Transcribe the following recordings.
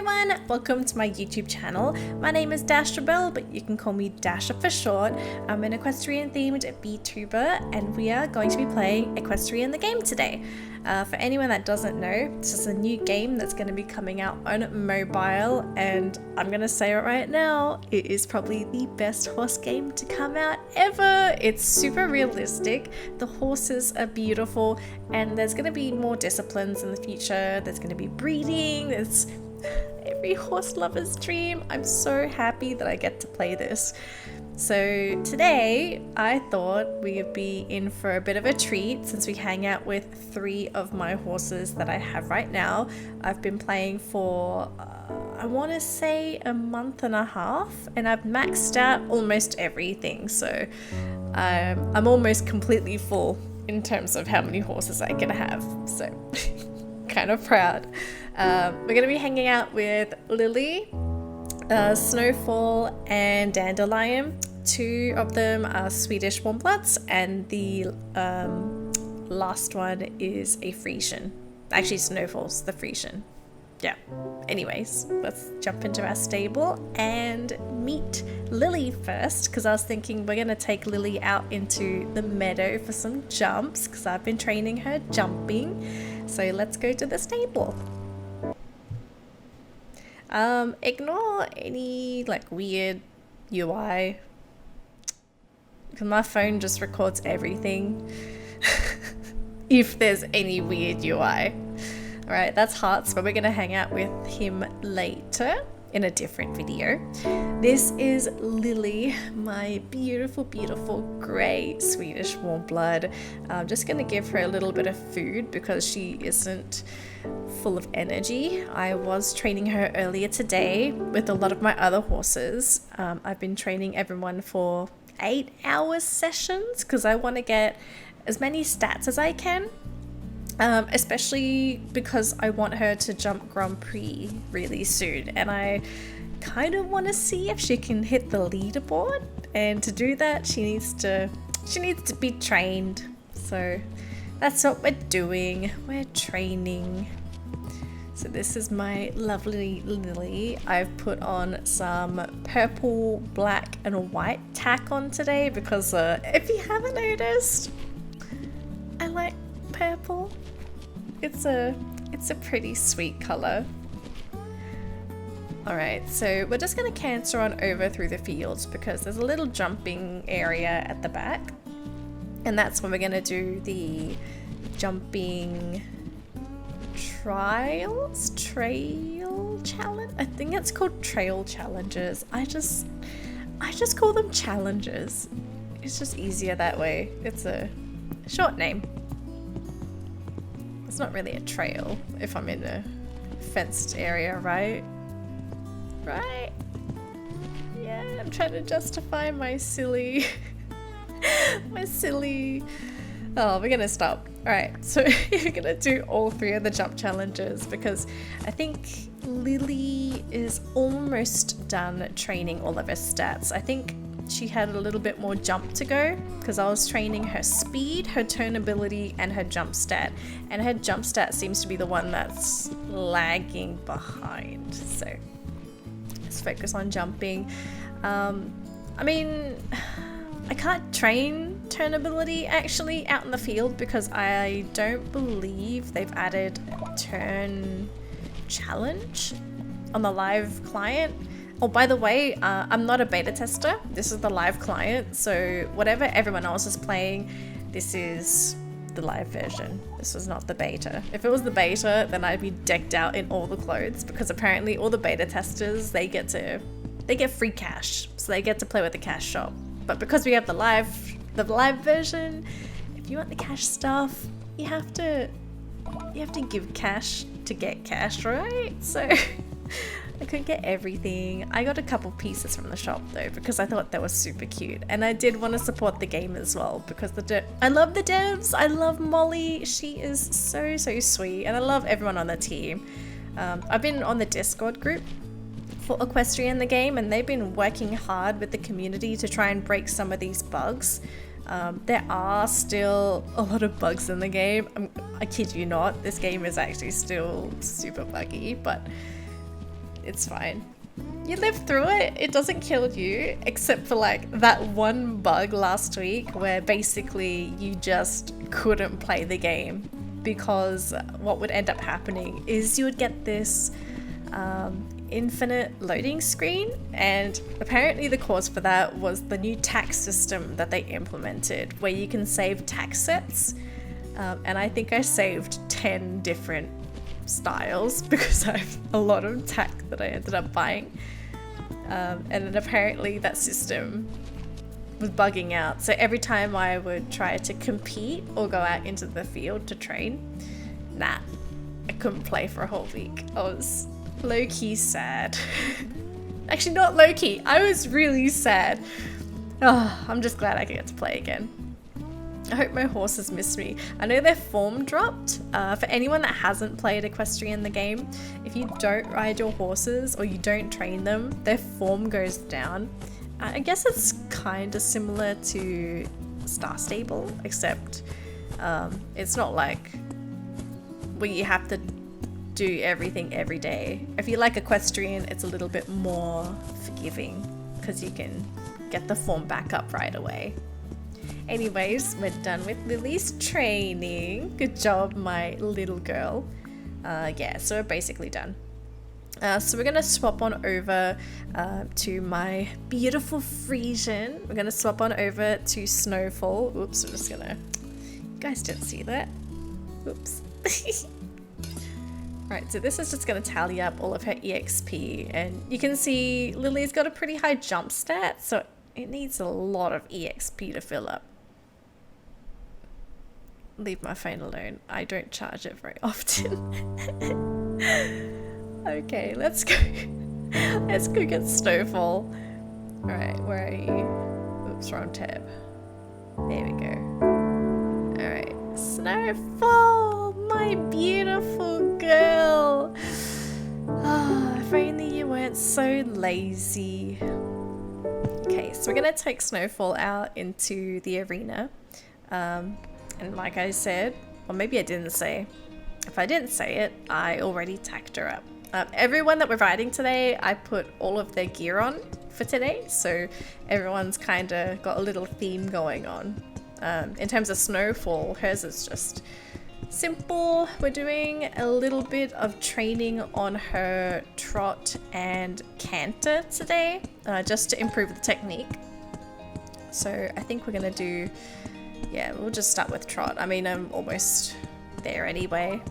everyone, welcome to my YouTube channel. My name is Dasher Bell, but you can call me Dasher for short. I'm an equestrian themed VTuber and we are going to be playing Equestrian the game today. For anyone that doesn't know, this is a new game that's going to be coming out on mobile, and I'm going to say it right now, it is probably the best horse game to come out ever. It's super realistic, the horses are beautiful, and there's going to be more disciplines in the future. There's going to be breeding, it's every horse lover's dream. I'm so happy that I get to play this. So today I thought we would be in for a bit of a treat since we hang out with 3 of my horses that I have right now. I've been playing for I want to say a month and a half, and I've maxed out almost everything, so I'm almost completely full in terms of how many horses I can have, so kind of proud. We're going to be hanging out with Lily, Snowfall and Dandy Lion. 2 of them are Swedish warmbloods, and the last one is a Frisian. Actually, Snowfall's the Frisian. Yeah. Anyways, let's jump into our stable and meet Lily first, because I was thinking we're going to take Lily out into the meadow for some jumps, because I've been training her jumping. So let's go to the stable. Ignore any like weird UI, because my phone just records everything. If there's any weird UI. Alright, that's Hearts, but we're gonna hang out with him later in a different video. This is Lily, my beautiful, beautiful grey Swedish warmblood. I'm just gonna give her a little bit of food because she isn't full of energy. I was training her earlier today with a lot of my other horses. I've been training everyone for 8-hour sessions because I want to get as many stats as I can. Especially because I want her to jump Grand Prix really soon, and I kind of want to see if she can hit the leaderboard, and to do that she needs to be trained. So that's what we're doing, we're training. So this is my lovely Lily. I've put on some purple, black and white tack on today because if you haven't noticed, I like purple. It's a pretty sweet color. Alright, so we're just gonna canter on over through the fields because there's a little jumping area at the back, and that's when we're gonna do the jumping trail challenge. I think it's called trail challenges. I just call them challenges. It's just easier that way. It's a short name. It's not really a trail if I'm in a fenced area, right? Right? Yeah, I'm trying to justify my silly... Oh, we're gonna stop. Alright, so we're gonna do all 3 of the jump challenges because I think Lily is almost done training all of her stats. I think she had a little bit more jump to go because I was training her speed, her turn ability and her jump stat, and her jump stat seems to be the one that's lagging behind. So let's focus on jumping. I mean, I can't train turn ability actually out in the field because I don't believe they've added turn challenge on the live client. Oh, by the way, I'm not a beta tester. This is the live client, so whatever everyone else is playing, this is the live version. This was not the beta. If it was the beta, then I'd be decked out in all the clothes because apparently all the beta testers, they get free cash, so they get to play with the cash shop. But because we have the live version, if you want the cash stuff, you have to give cash to get cash, right? So I couldn't get everything. I got a couple pieces from the shop though because I thought they were super cute, and I did want to support the game as well because I love the devs. I love Molly. She is so sweet, and I love everyone on the team. I've been on the Discord group for Equestrian the game, and they've been working hard with the community to try and break some of these bugs. There are still a lot of bugs in the game. I kid you not, this game is actually still super buggy, but It's fine. You live through it. It doesn't kill you, except for like that one bug last week where basically you just couldn't play the game because what would end up happening is you would get this infinite loading screen, and apparently the cause for that was the new tax system that they implemented where you can save tax sets, and I think I saved 10 different styles because I have a lot of tack that I ended up buying, and then apparently that system was bugging out, so every time I would try to compete or go out into the field to train, I couldn't play for a whole week. I was low-key sad. Actually, not low-key, I was really sad. Oh, I'm just glad I get to play again. I hope my horses miss me. I know their form dropped. For anyone that hasn't played Equestrian the game, if you don't ride your horses or you don't train them, their form goes down. I guess it's kind of similar to Star Stable, except it's not like where you have to do everything every day. If you like Equestrian, it's a little bit more forgiving because you can get the form back up right away. Anyways, we're done with Lily's training. Good job, my little girl. Yeah, so we're basically done. So we're gonna swap on over to my beautiful Frisian. We're gonna swap on over to Snowfall. Oops, I'm just gonna... You guys didn't see that. Oops. Right, so this is just going to tally up all of her EXP, and you can see Lily's got a pretty high jump stat, so it needs a lot of EXP to fill up. Leave my phone alone. I don't charge it very often. Okay, let's go. Let's go get Snowfall. Alright, where are you? Oops, wrong tab. There we go. Alright, Snowfall, my beautiful girl. Oh, if only you weren't so lazy. Okay, so we're gonna take Snowfall out into the arena. And like I said, or maybe I didn't say, if I didn't say it, I already tacked her up. Everyone that we're riding today, I put all of their gear on for today, so everyone's kind of got a little theme going on. In terms of Snowfall, hers is just simple. We're doing a little bit of training on her trot and canter today, just to improve the technique. So I think we're gonna do, yeah, we'll just start with trot. I mean, I'm almost there anyway.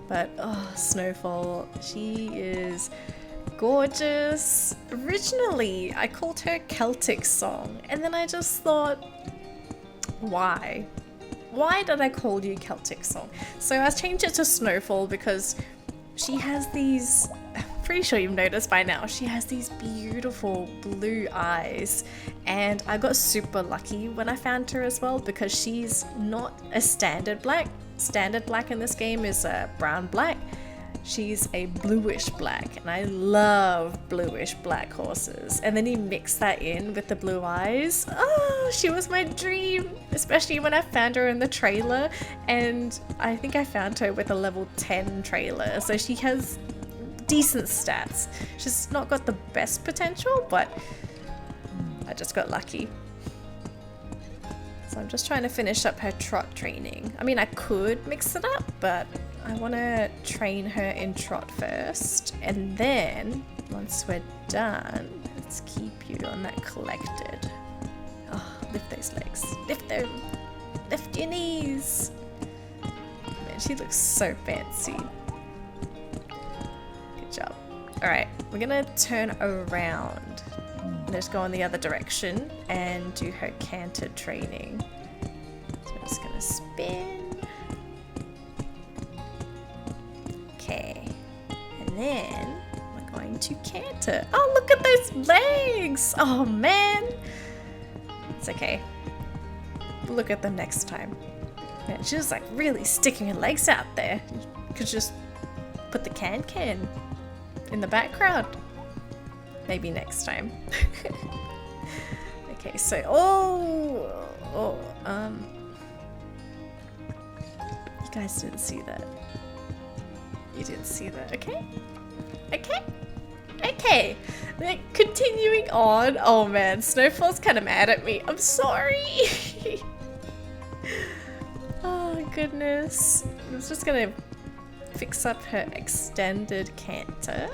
But, oh, Snowfall, she is gorgeous. Originally, I called her Celtic Song, and then I just thought, why? Why did I call you Celtic Song? So I changed it to Snowfall because she has these, I'm pretty sure you've noticed by now, she has these beautiful blue eyes. And I got super lucky when I found her as well because she's not a standard black. Standard black in this game is a brown black. She's a bluish black, and I love bluish black horses. And then you mix that in with the blue eyes. Oh, she was my dream, especially when I found her in the trailer. And I think I found her with a level 10 trailer, so she has decent stats. She's not got the best potential, but I just got lucky. So I'm just trying to finish up her trot training. I mean, I could mix it up, but I want to train her in trot first. And then, once we're done, let's keep you on that collected. Oh, lift those legs. Lift them. Lift your knees. Man, she looks so fancy. Good job. Alright, we're going to turn around. Let's go in the other direction and do her canter training. So I'm just gonna spin. Okay. And then we're going to canter. Oh, look at those legs! Oh man! It's okay. Look at them next time. Man, she's like really sticking her legs out there. You could just put the can in the background. Maybe next time. Okay, so you guys didn't see that. You didn't see that, okay? Okay? Okay, like, continuing on. Oh man, Snowfall's kind of mad at me. I'm sorry. Oh goodness. I was just gonna fix up her extended canter.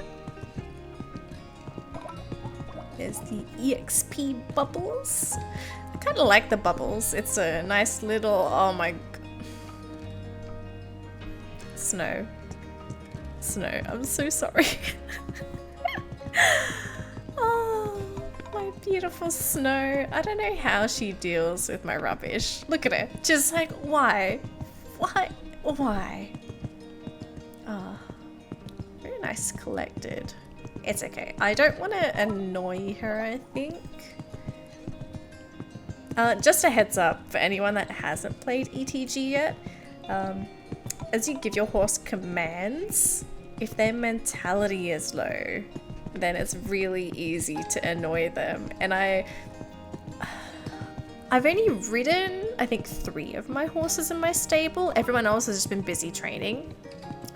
There's the EXP bubbles. I kind of like the bubbles. It's a nice little, oh my... Snow. Snow, I'm so sorry. Oh, my beautiful Snow. I don't know how she deals with my rubbish. Look at her. Just like, why? Why? Why? Oh, very nice collected. It's okay. I don't want to annoy her, I think. Just a heads up for anyone that hasn't played ETG yet. As you give your horse commands, if their mentality is low, then it's really easy to annoy them. And I've only ridden, I think, 3 of my horses in my stable. Everyone else has just been busy training.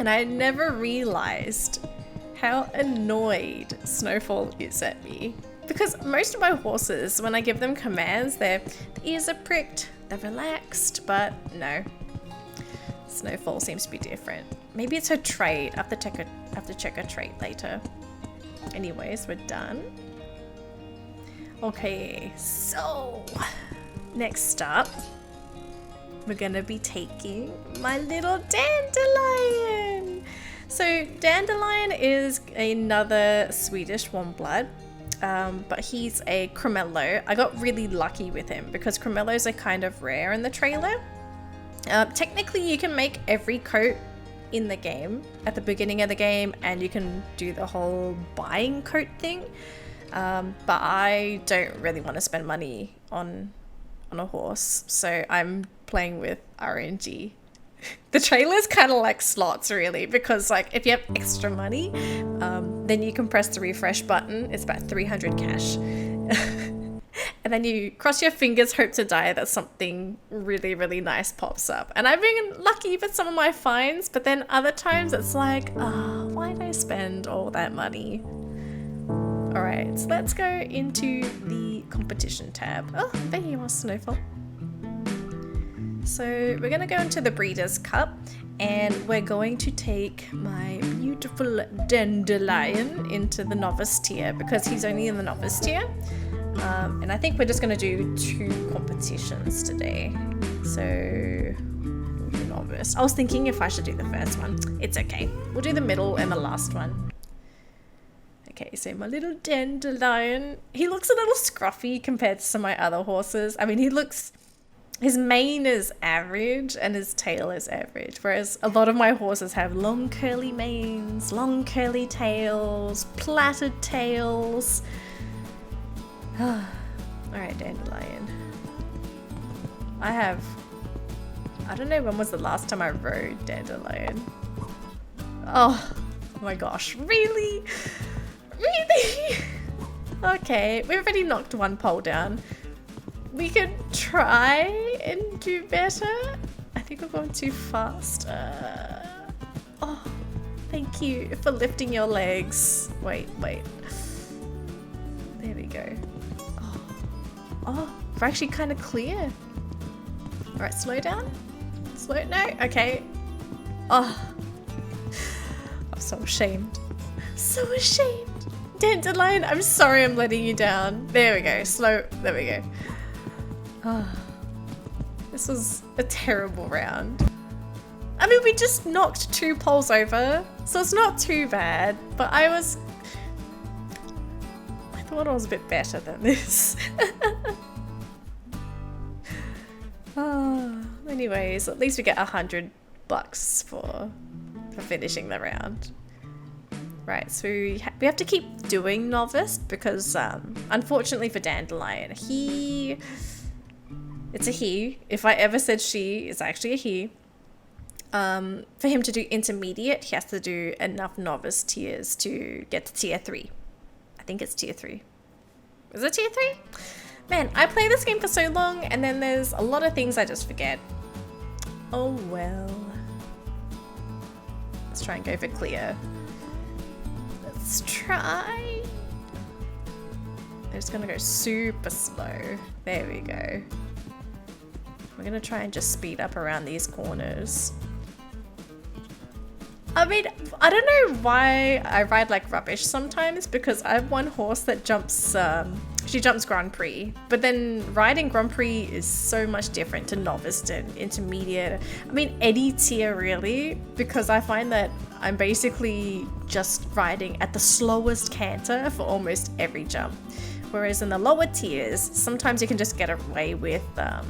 And I never realized how annoyed Snowfall is at me. Because most of my horses, when I give them commands, their ears are pricked, they're relaxed, but no. Snowfall seems to be different. Maybe it's her trait. I have to check her trait later. Anyways, we're done. Okay, so next up, we're gonna be taking my little Dandelion. So Dandelion is another Swedish warm blood, but he's a Cremello. I got really lucky with him because Cremellos are kind of rare in the trailer. Technically, you can make every coat in the game at the beginning of the game, and you can do the whole buying coat thing. But I don't really want to spend money on a horse, so I'm playing with RNG. The trailer's kind of like slots, really, because like if you have extra money, then you can press the refresh button. It's about 300 cash. And then you cross your fingers, hope to die that something really, really nice pops up. And I've been lucky with some of my finds, but then other times it's like, oh, why did I spend all that money? All right, so let's go into the competition tab. Oh, there you are, Snowfall. So we're gonna go into the Breeders' Cup, and we're going to take my beautiful Dandelion into the Novice tier because he's only in the Novice tier. And I think we're just going to do 2 competitions today. So, Novice. I was thinking if I should do the first one. It's okay. We'll do the middle and the last one. Okay, so my little Dandelion. He looks a little scruffy compared to some of my other horses. I mean, his mane is average and his tail is average. Whereas a lot of my horses have long curly manes, long curly tails, plaited tails. Alright, Dandelion. I don't know when was the last time I rode Dandelion. Oh my gosh, really? Really? Okay, we've already knocked 1 pole down. We could try and do better. I think we're going too fast. Oh, thank you for lifting your legs. Wait. There we go. Oh, we're actually kind of clear. All right, slow down. No, okay. Oh, I'm so ashamed. So ashamed. Dandelion, I'm sorry I'm letting you down. There we go, there we go. Oh, this was a terrible round. I mean, we just knocked 2 poles over, so it's not too bad, but I thought I was a bit better than this. Anyways, at least we get $100 for finishing the round. Right, so we have to keep doing Novice because unfortunately for Dandelion, it's a he. If I ever said she, it's actually a he. For him to do intermediate, he has to do enough Novice tiers to get to tier 3. I think it's tier 3. Is it tier 3? Man, I play this game for so long and then there's a lot of things I just forget. Oh well. Let's try and go for clear. Let's try. I'm just gonna go super slow. There we go. We're gonna try and just speed up around these corners. I mean, I don't know why I ride like rubbish sometimes, because I have one horse that jumps, she jumps Grand Prix, but then riding Grand Prix is so much different to novice and intermediate. I mean, any tier really, because I find that I'm basically just riding at the slowest canter for almost every jump. Whereas in the lower tiers, sometimes you can just get away with a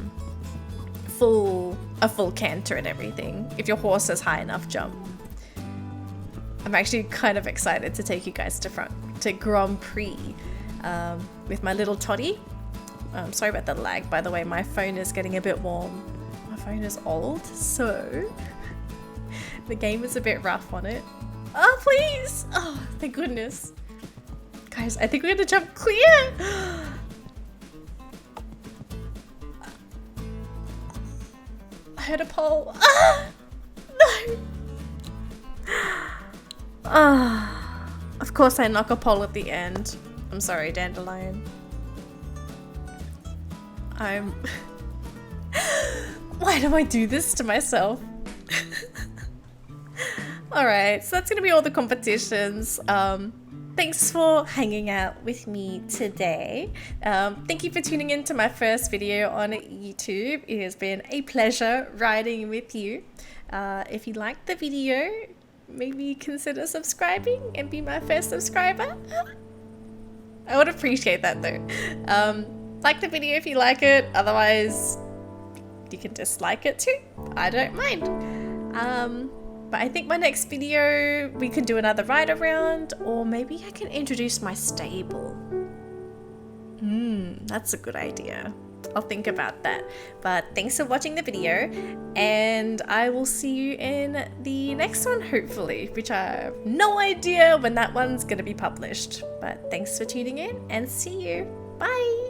full canter and everything if your horse has high enough jump. I'm actually kind of excited to take you guys to Grand Prix with my little toddy. Sorry about the lag, by the way. My phone is getting a bit warm. My phone is old, so the game is a bit rough on it. Oh, please! Oh, thank goodness. Guys, I think we're gonna jump clear! I heard a pole. Ah! No! Ah, of course I knock a pole at the end. I'm sorry, Dandelion. Why do I do this to myself? Alright, so that's gonna be all the competitions. Thanks for hanging out with me today. Thank you for tuning in to my first video on YouTube. It has been a pleasure riding with you. If you liked the video, maybe consider subscribing and be my first subscriber. I would appreciate that though. Like the video if you like it, otherwise you can dislike it too. I don't mind. But I think my next video we can do another ride around, or maybe I can introduce my stable. That's a good idea. I'll think about that. But thanks for watching the video, and I will see you in the next one hopefully, which I have no idea when that one's gonna be published. But thanks for tuning in, and see you. Bye!